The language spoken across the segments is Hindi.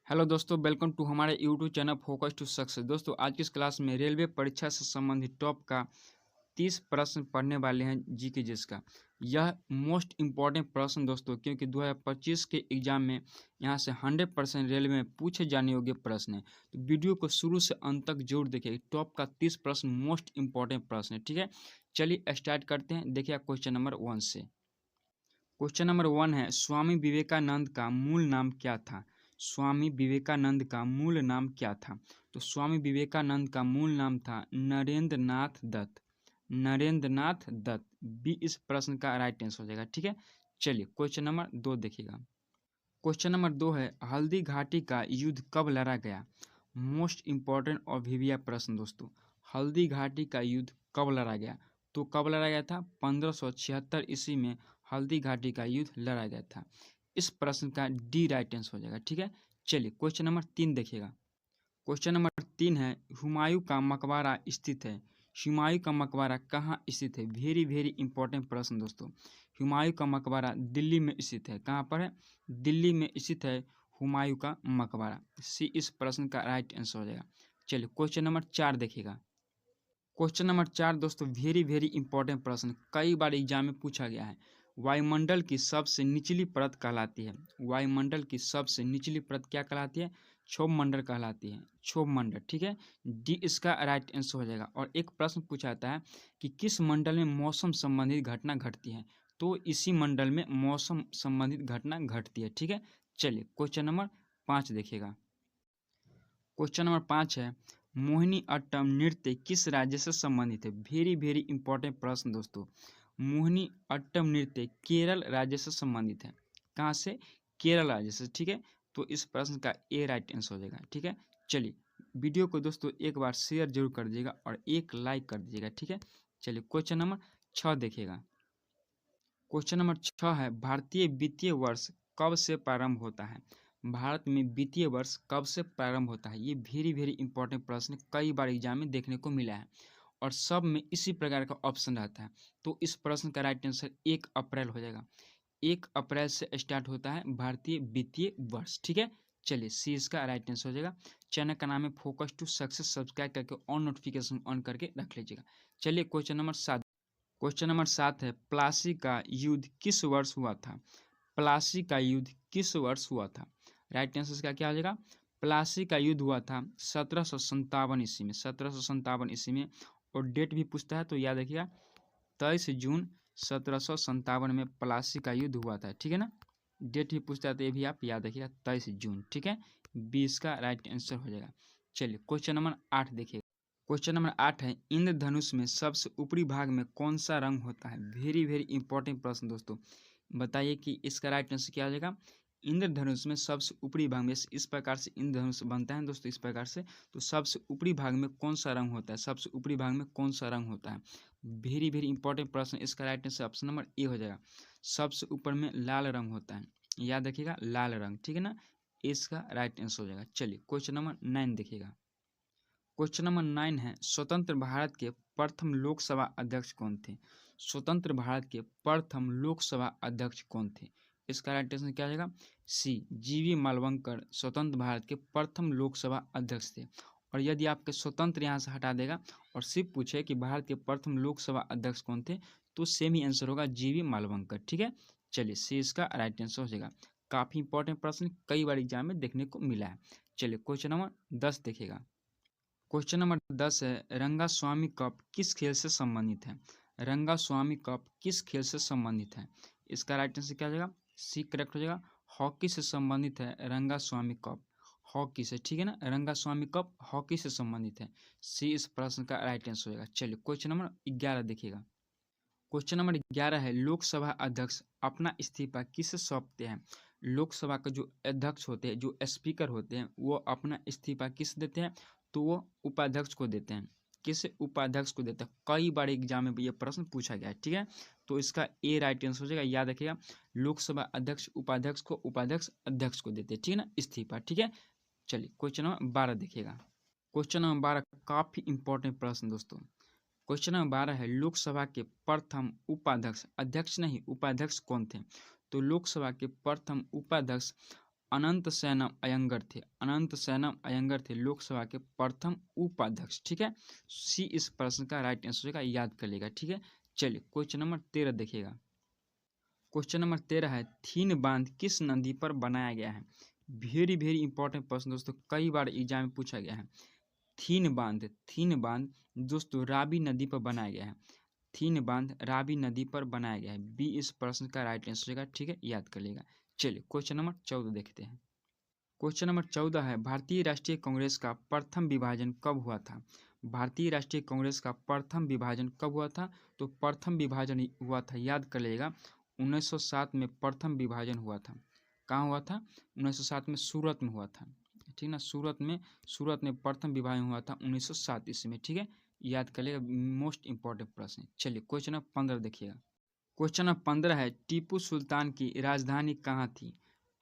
हेलो दोस्तों, वेलकम टू हमारे YouTube channel focus to success. दोस्तों, आज की इस क्लास में रेलवे परीक्षा से संबंधित टॉप का 30 प्रश्न पढ़ने वाले हैं जीके जिसका। यह मोस्ट इम्पॉर्टेंट प्रश्न दोस्तों, क्योंकि 2025 के एग्जाम में यहाँ से 100% रेलवे में पूछे जाने योग्य प्रश्न है। तो वीडियो को शुरू से अंत तक जरूर देखिए। टॉप का 30 प्रश्न मोस्ट इम्पॉर्टेंट प्रश्न है, ठीक है। चलिए स्टार्ट करते हैं। देखिए क्वेश्चन नंबर 1 से। क्वेश्चन नंबर 1 है, स्वामी विवेकानंद का मूल नाम क्या था? स्वामी विवेकानंद का मूल नाम क्या था? तो स्वामी विवेकानंद का मूल नाम था नरेंद्र नाथ दत्त। नरेंद्र नाथ दत्त बी इस प्रश्न का राइट आंसर हो जाएगा, ठीक है। चलिए क्वेश्चन नंबर 2 देखिएगा। क्वेश्चन नंबर 2 है, हल्दी घाटी का युद्ध कब लड़ा गया? मोस्ट इंपॉर्टेंट और भिविया प्रश्न दोस्तों। हल्दी घाटी का युद्ध कब लड़ा गया? तो कब लड़ा गया था? 1576 ईस्वी में हल्दी घाटी का युद्ध लड़ा गया था। इस प्रश्न का डी राइट आंसर हो जाएगा, ठीक है। चलिए क्वेश्चन नंबर 3 देखिएगा। क्वेश्चन नंबर 3 है, हुमायूं का मकबरा स्थित है। हुमायूं का मकबरा कहाँ स्थित है? वेरी वेरी इंपॉर्टेंट प्रश्न दोस्तों। हुमायूं का मकबरा दिल्ली में स्थित है। कहाँ पर है? दिल्ली में स्थित है हुमायूं का मकबरा। सी इस प्रश्न का राइट आंसर हो जाएगा। चलिए क्वेश्चन नंबर 4 देखिएगा। क्वेश्चन नंबर 4 दोस्तों, वेरी वेरी इंपॉर्टेंट प्रश्न, कई बार एग्जाम में पूछा गया है। वायुमंडल की सबसे निचली परत कहलाती है। वायुमंडल की सबसे निचली परत क्या कहलाती है? क्षोभ मंडल कहलाती है। क्षोभ मंडल, ठीक है। डी इसका राइट आंसर हो जाएगा। और एक प्रश्न पूछा जाता है कि किस मंडल में मौसम संबंधित घटना घटती है? तो इसी मंडल में मौसम संबंधित घटना घटती है, ठीक है। चलिए क्वेश्चन नंबर 5 देखिएगा। क्वेश्चन नंबर 5 है, मोहिनी अट्टम नृत्य किस राज्य से संबंधित है? वेरी वेरी इंपॉर्टेंट प्रश्न दोस्तों। मोहिनी अट्टम नृत्य केरल राज्य से संबंधित है। कहाँ से? केरल राज्य से, ठीक है। तो इस प्रश्न का ए राइट आंसर हो जाएगा, ठीक है। चलिए वीडियो को दोस्तों एक बार शेयर जरूर कर दीजिएगा और एक लाइक कर दीजिएगा, ठीक है। चलिए क्वेश्चन नंबर 6 देखिएगा। क्वेश्चन नंबर 6 है, भारतीय वित्तीय वर्ष कब से प्रारंभ होता है? भारत में वित्तीय वर्ष कब से प्रारंभ होता है? ये वेरी वेरी इंपॉर्टेंट प्रश्न कई बार एग्जाम में देखने को मिला है और सब में इसी प्रकार का ऑप्शन रहता है। तो इस प्रश्न का राइट आंसर 1 अप्रैल हो जाएगा। 1 अप्रैल से स्टार्ट होता है भारतीय वित्तीय वर्ष, ठीक है। चलिए सी इसका राइट आंसर हो जाएगा। चैनल का नाम है फोकस टू सक्सेस, सब्सक्राइब करके ऑन नोटिफिकेशन ऑन करके रख लीजिएगा। चलिए क्वेश्चन नंबर 7। क्वेश्चन नंबर 7 है, प्लासी का युद्ध किस वर्ष हुआ था? प्लासी का युद्ध किस वर्ष हुआ था? राइट आंसर का क्या हो जाएगा? प्लासी का युद्ध हुआ था 1757 ईस्वी में। 1757 ईस्वी में। और डेट भी पूछता है तो याद रखिएगा, 23 जून 1757 में प्लासी का युद्ध हुआ था, ठीक है ना। डेट भी पूछता है तो ये भी आप याद रखिएगा, 23 जून, ठीक है। 20 का राइट आंसर हो जाएगा। चलिए क्वेश्चन नंबर 8 देखिए। क्वेश्चन नंबर 8 है, इंद्रधनुष में सबसे ऊपरी भाग में कौन सा रंग होता है? वेरी वेरी इंपॉर्टेंट प्रश्न दोस्तों। बताइए कि इसका राइट आंसर क्या आ जाएगा? इंद्रधनुष में सबसे ऊपरी भाग में इस प्रकार से इंद्रधनुष बनता है दोस्तों, इस प्रकार से। तो सबसे ऊपरी भाग में कौन सा रंग होता है? सबसे ऊपरी भाग में कौन सा रंग होता है? वेरी वेरी इंपॉर्टेंट प्रश्न। इसका right answer option number A हो जाएगा। सबसे ऊपर में लाल रंग होता है, याद रखिएगा, लाल रंग, ठीक है ना। इसका राइट आंसर हो जाएगा। चलिए क्वेश्चन नंबर 9 देखिएगा। क्वेश्चन नंबर 9 है, स्वतंत्र भारत के प्रथम लोकसभा अध्यक्ष कौन थे? स्वतंत्र भारत के प्रथम लोकसभा अध्यक्ष कौन थे? इसका राइट आंसर क्या जाएगा? सी जीवी मालवंकर स्वतंत्र भारत के प्रथम लोकसभा अध्यक्ष थे। और यदि आपके स्वतंत्र यहाँ से हटा देगा और सिर्फ पूछे कि भारत के प्रथम लोकसभा अध्यक्ष कौन थे, तो सेम ही आंसर होगा जीवी मालवंकर, ठीक है। चलिए सी इसका राइट आंसर हो जाएगा। काफी इंपॉर्टेंट प्रश्न कई बार एग्जाम में देखने को मिला है। चलिए क्वेश्चन नंबर 10 देखिएगा। क्वेश्चन नंबर 10 है, रंगास्वामी कप किस खेल से संबंधित है? रंगास्वामी कप किस खेल से संबंधित है? इसका राइट आंसर क्या हो जाएगा? सी करेक्ट हो जाएगा। हॉकी से संबंधित है रंगास्वामी कप। हॉकी से, ठीक है ना। रंगास्वामी कप हॉकी से संबंधित है। सी इस प्रश्न का राइट आंसर होगा। चलिए क्वेश्चन नंबर 11 देखिएगा। क्वेश्चन नंबर 11 है, लोकसभा अध्यक्ष अपना इस्तीफा किसे सौंपते हैं? लोकसभा का जो अध्यक्ष होते हैं, जो स्पीकर होते हैं, वो अपना इस्तीफा किस देते हैं? तो वो उपाध्यक्ष को देते हैं। किसे? उपाध्यक्ष को देते हैं। कई बार एग्जाम में ये प्रश्न पूछा गया है, ठीक है। तो इसका ए राइट आंसर हो जाएगा, याद रखिएगा। लोकसभा अध्यक्ष उपाध्यक्ष को, उपाध्यक्ष अध्यक्ष को देते हैं, ठीक है ना, इस्तीफा, ठीक है। चलिए क्वेश्चन नंबर 12 देखिएगा। क्वेश्चन नंबर 12 काफी इंपॉर्टेंट प्रश्न दोस्तों। क्वेश्चन नंबर 12 है, लोकसभा के प्रथम उपाध्यक्ष, अध्यक्ष नहीं उपाध्यक्ष कौन थे? तो लोकसभा के प्रथम उपाध्यक्ष अनंत सैनम अयंगर थे। अनंत सैनम अयंगर थे लोकसभा के प्रथम उपाध्यक्ष। ठीक है, सी इस प्रश्न का राइट आंसर होगा, याद कर लेगा। ठीक है, चलिए क्वेश्चन नंबर 13 देखिएगा। क्वेश्चन नंबर 13 है, थीन बांध किस नदी पर बनाया गया है? वेरी वेरी इंपॉर्टेंट प्रश्न दोस्तों, कई बार एग्जाम में पूछा गया है। थीन बांध दोस्तों रावी नदी पर बनाया गया है। थीन बांध रावी नदी पर बनाया गया है, बी इस प्रश्न का राइट आंसर होगा। ठीक है, याद कर लेगा। चलिए क्वेश्चन नंबर 14 देखते हैं। क्वेश्चन नंबर 14 है, भारतीय राष्ट्रीय कांग्रेस का प्रथम विभाजन कब हुआ था? भारतीय राष्ट्रीय कांग्रेस का प्रथम विभाजन कब हुआ था? तो प्रथम विभाजन हुआ था, याद कर लीजिएगा, 1907 में प्रथम विभाजन हुआ था। कहाँ हुआ था? 1907 में सूरत में हुआ था। ठीक ना, सूरत में प्रथम विभाजन हुआ था 1907 ईस्वी में। ठीक है, याद कर लिएगा, मोस्ट इंपॉर्टेंट प्रश्न है। चलिए क्वेश्चन नंबर 15 देखिएगा। क्वेश्चन नंबर 15 है, टीपू सुल्तान की राजधानी कहाँ थी?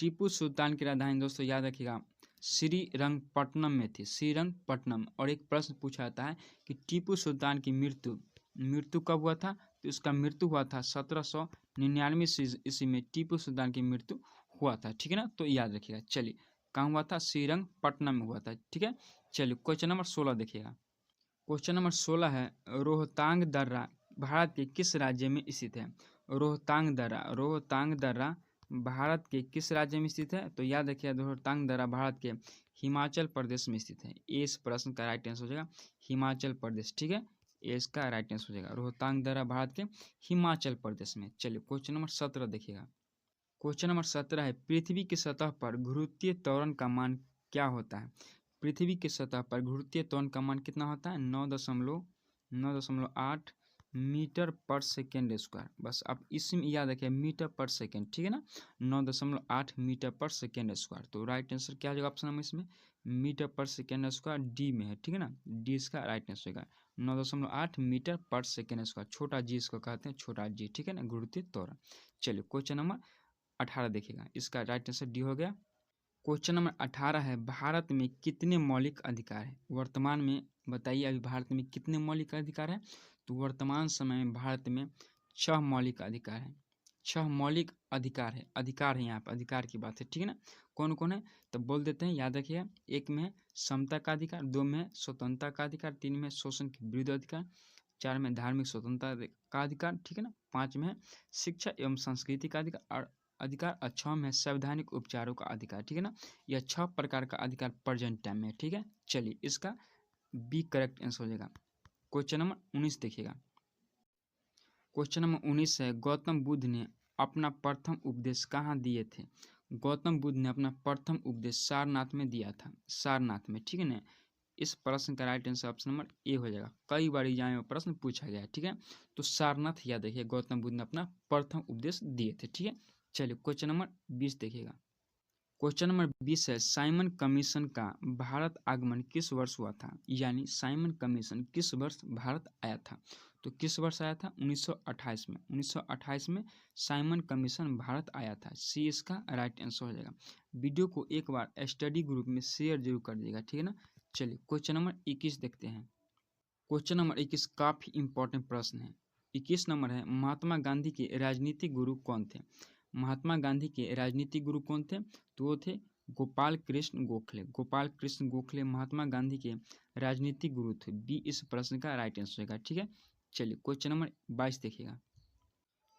टीपू सुल्तान की राजधानी दोस्तों याद रखिएगा, श्रीरंगपट्टनम में थी, श्रीरंगपट्टनम। और एक प्रश्न पूछा जाता है कि टीपू सुल्तान की मृत्यु कब हुआ था? तो इसका मृत्यु हुआ था 1799 ईस्वी में टीपू सुल्तान की मृत्यु हुआ था। ठीक है ना, तो याद रखिएगा। चलिए कहाँ हुआ था? श्रीरंगपट्टनम में हुआ था। ठीक है, चलिए क्वेश्चन नंबर 16 देखिएगा। क्वेश्चन नंबर 16 है, रोहतांग दर्रा भारत के किस राज्य में स्थित है? रोहतांग दर्रा भारत के किस राज्य में स्थित है? तो याद रखिए, रोहतांग दर्रा भारत के हिमाचल प्रदेश में स्थित है। ये इस प्रश्न का राइट आंसर हो जाएगा, हिमाचल प्रदेश। ठीक है, ये इसका राइट आंसर हो जाएगा, रोहतांग दर्रा भारत के हिमाचल प्रदेश में। चलिए क्वेश्चन नंबर 17 देखिएगा। क्वेश्चन नंबर 17 है, पृथ्वी की सतह पर गुरुत्वीय त्वरण का मान क्या होता है? पृथ्वी की सतह पर गुरुत्वीय त्वरण का मान कितना होता है? 9.8 मीटर पर सेकेंड स्क्वायर। बस आप इसमें याद रखिए, मीटर पर सेकेंड। ठीक है ना, 9.8 मीटर पर सेकेंड स्क्वायर। तो राइट आंसर क्या हो जाएगा ऑप्शन नंबर इसमें? मीटर पर सेकेंड स्क्वायर, डी में है। ठीक है ना, डी इसका राइट आंसर होगा, 9.8 मीटर पर सेकेंड स्क्वायर। छोटा जी इसको कहते हैं, छोटा जी। ठीक है ना, गुरुत्वीय त्वरण। चलिए क्वेश्चन नंबर 18 देखिएगा, इसका राइट आंसर डी हो गया। क्वेश्चन नंबर 18 है, भारत में कितने मौलिक अधिकार है? वर्तमान में बताइए, अभी भारत में कितने मौलिक अधिकार है? तो वर्तमान समय में भारत में 6 मौलिक अधिकार है। 6 मौलिक अधिकार है यहाँ पर, अधिकार की बात है। ठीक है ना, कौन कौन है? तो बोल देते हैं, याद रखिएगा। एक में है समता का अधिकार, 2 में है स्वतंत्रता का अधिकार, 3 में शोषण के विरुद्ध अधिकार, 4 में धार्मिक स्वतंत्रता का अधिकार। ठीक है ना, 5 में है शिक्षा एवं संस्कृति का अधिकार और 6 में संवैधानिक उपचारों का अधिकार। ठीक है ना, यह 6 प्रकार का अधिकार प्रेजेंट टाइम में। ठीक है, चलिए इसका बी करेक्ट आंसर हो जाएगा। क्वेश्चन नंबर 19 देखिएगा। क्वेश्चन नंबर 19 है, गौतम बुद्ध ने अपना प्रथम उपदेश कहाँ दिए थे? गौतम बुद्ध ने अपना प्रथम उपदेश सारनाथ में दिया था, सारनाथ में। ठीक है ना, इस प्रश्न का right answer option number A हो जाएगा। कई बार एग्जाम में प्रश्न पूछा गया है। ठीक है, तो सारनाथ याद रखिए, गौतम बुद्ध ने अपना प्रथम उपदेश दिए थे। ठीक है, चलिए क्वेश्चन नंबर 20 देखिएगा। क्वेश्चन नंबर 20 है, साइमन कमीशन का भारत आगमन किस वर्ष हुआ था? यानी साइमन कमीशन किस वर्ष भारत आया था? तो किस वर्ष आया था? 1928 में। 1928 में साइमन कमीशन भारत आया था, सी इसका राइट आंसर हो जाएगा। वीडियो को एक बार स्टडी ग्रुप में शेयर जरूर कर दीजिएगा। ठीक है ना, चलिए क्वेश्चन नंबर 21 देखते हैं। क्वेश्चन नंबर 21 काफ़ी इंपॉर्टेंट प्रश्न है। 21 नंबर है, महात्मा गांधी के राजनीतिक गुरु कौन थे? महात्मा गांधी के राजनीतिक गुरु कौन थे? तो वो थे गोपाल कृष्ण गोखले। गोपाल कृष्ण गोखले महात्मा गांधी के राजनीतिक गुरु थे, बी इस प्रश्न का राइट आंसर होगा। ठीक है, चलिए क्वेश्चन नंबर 22 देखिएगा।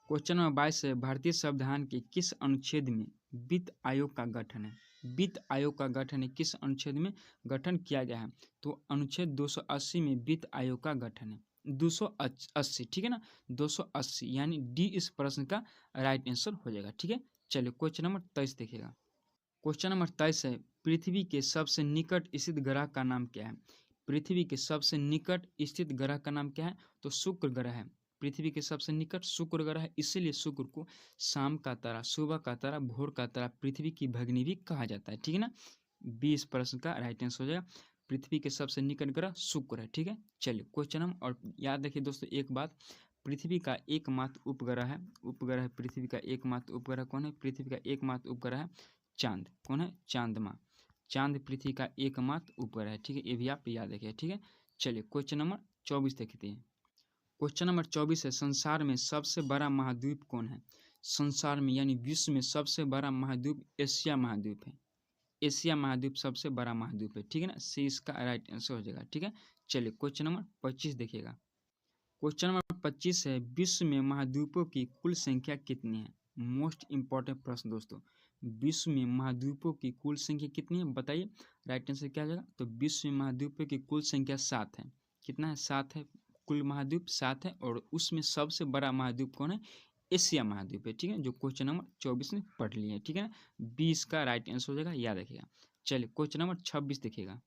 क्वेश्चन नंबर 22 है, भारतीय संविधान के किस अनुच्छेद में वित्त आयोग का गठन है? वित्त आयोग का गठन किस अनुच्छेद में गठन किया गया है? तो अनुच्छेद 280 में वित्त आयोग का गठन है, 280। ठीक है ना, 280 यानी डी इस प्रश्न का राइट आंसर हो जाएगा। ठीक है, चलिए क्वेश्चन नंबर 23 देखिएगा। क्वेश्चन नंबर 23 है, पृथ्वी के सबसे निकट स्थित ग्रह का नाम क्या है? पृथ्वी के सबसे निकट स्थित ग्रह का नाम क्या है? तो शुक्र ग्रह है। पृथ्वी के सबसे निकट शुक्र ग्रह है, इसीलिए शुक्र को शाम का तारा, सुबह का तारा, भोर का तारा, पृथ्वी की भगिनी भी कहा जाता है। ठीक है ना, 20 प्रश्न का राइट आंसर हो जाएगा। पृथ्वी के सबसे निकट ग्रह शुक्र है। ठीक है, चलिए क्वेश्चन नंबर, और याद रखिए दोस्तों एक बात, पृथ्वी का एकमात्र उपग्रह है, पृथ्वी का एकमात्र उपग्रह कौन है? पृथ्वी का एकमात्र उपग्रह है चांद। कौन है? चांद्रमा। चांद पृथ्वी का एकमात्र उपग्रह है। ठीक है, ये भी आप याद रखिए। ठीक है, चलिए क्वेश्चन नंबर 24 देखते हैं। क्वेश्चन नंबर 24 है, संसार में सबसे बड़ा महाद्वीप कौन है? संसार में यानी विश्व में सबसे बड़ा महाद्वीप एशिया महाद्वीप है। एशिया महाद्वीप सबसे बड़ा महाद्वीप है, ठीक है ना। सी इसका राइट आंसर हो जाएगा, ठीक है। चलिए क्वेश्चन नंबर 25 देखिएगा। क्वेश्चन नंबर 25 है, विश्व में महाद्वीपों की कुल संख्या कितनी है? मोस्ट इंपॉर्टेंट प्रश्न दोस्तों, विश्व में महाद्वीपों की कुल संख्या कितनी है बताइए। राइट आंसर क्या आ जाएगा? तो विश्व में महाद्वीपों की कुल संख्या 7 है। कितना है? 7 है। कुल महाद्वीप 7 है और उसमें सबसे बड़ा महाद्वीप कौन है? एशिया महाद्वीप है, ठीक है, जो क्वेश्चन नंबर 24 में पढ़ लिए, ठीक है ना। 20 का राइट आंसर हो जाएगा, याद रखिएगा। चलिए क्वेश्चन नंबर 26 देखिएगा।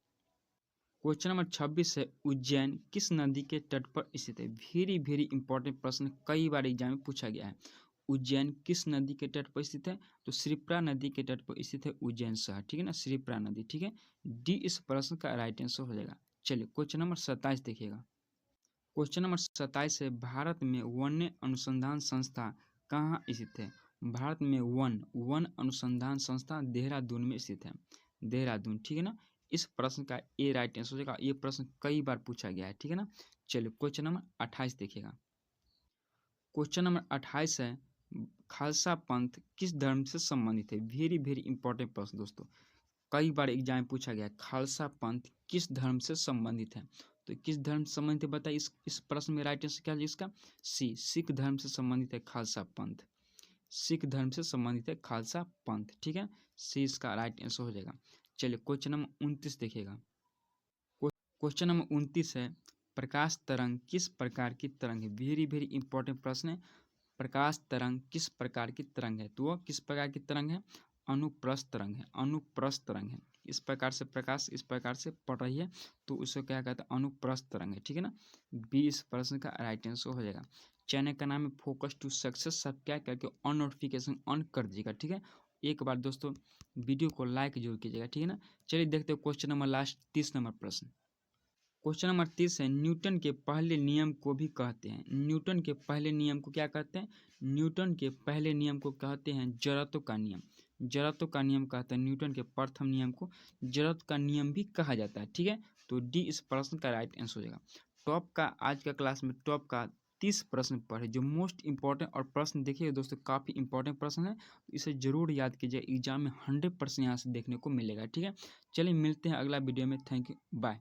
क्वेश्चन नंबर 26 है, उज्जैन किस नदी के तट पर स्थित है? वेरी वेरी इंपॉर्टेंट प्रश्न, कई बार एग्जाम में पूछा गया है। उज्जैन किस नदी के तट पर स्थित है? तो श्रीप्रा नदी के तट पर स्थित है उज्जैन शहर, ठीक है ना, श्रीप्रा नदी, ठीक है। डी इस प्रश्न का राइट आंसर हो जाएगा। चलिए क्वेश्चन नंबर 27 देखिएगा। क्वेश्चन नंबर 27 है, भारत में वन्य अनुसंधान संस्था कहाँ स्थित है? भारत में वन अनुसंधान संस्था देहरादून में स्थित है, देहरादून, ठीक है ना। इस प्रश्न का ए राइट आंसर हो जाएगा। ये प्रश्न कई बार पूछा गया है, ठीक है ना। चलिए क्वेश्चन नंबर 28 देखिएगा। क्वेश्चन नंबर 28 है, खालसा पंथ किस धर्म से संबंधित है? वेरी वेरी इंपॉर्टेंट प्रश्न दोस्तों, कई बार एग्जाम में पूछा गया है। खालसा पंथ किस धर्म से संबंधित है? तो किस धर्म से संबंधित है बताइए। इस प्रश्न में राइट आंसर क्या है इसका? सी, सिख धर्म से संबंधित है खालसा पंथ। सिख धर्म से संबंधित है खालसा पंथ, ठीक है। सी इसका राइट आंसर हो जाएगा। चलिए क्वेश्चन नंबर 29 देखिएगा। क्वेश्चन नंबर 29 है, प्रकाश तरंग किस प्रकार की तरंग है? वेरी वेरी इंपॉर्टेंट प्रश्न है। प्रकाश तरंग किस प्रकार की तरंग है? तो वह किस प्रकार की तरंग है? अनुप्रस्थ तरंग है, अनुप्रस्थ तरंग है। इस प्रकार से प्रकाश इस प्रकार से पड़ रही है तो उसे क्या कहते हैं? अनुप्रस्थ तरंग है, ठीक है ना। बी इस प्रश्न का राइट आंसर हो जाएगा। चैनल का नाम है फोकस टू सक्सेस, सब क्या करके ऑन नोटिफिकेशन ऑन कर दीजिएगा, ठीक है। एक बार दोस्तों वीडियो को लाइक जरूर कीजिएगा, ठीक है ना। चलिए देखते हो क्वेश्चन नंबर लास्ट 30 नंबर प्रश्न। क्वेश्चन नंबर 30 है, न्यूटन के पहले नियम को भी कहते हैं। न्यूटन के पहले नियम को क्या कहते हैं? न्यूटन के पहले नियम को कहते हैं जड़त्व का नियम। जड़त्व का नियम कहते हैं न्यूटन के प्रथम नियम को जड़त्व का नियम भी कहा जाता है, ठीक है। तो डी इस प्रश्न का राइट आंसर हो जाएगा। टॉप का आज का क्लास में टॉप का 30 प्रश्न पढ़े, जो मोस्ट इंपॉर्टेंट और प्रश्न देखिए दोस्तों, काफ़ी इंपॉर्टेंट प्रश्न है, तो इसे जरूर याद कीजिए। एग्जाम में 100% यहाँ से देखने को मिलेगा, ठीक है। चलिए मिलते हैं अगला वीडियो में। Thank you, bye.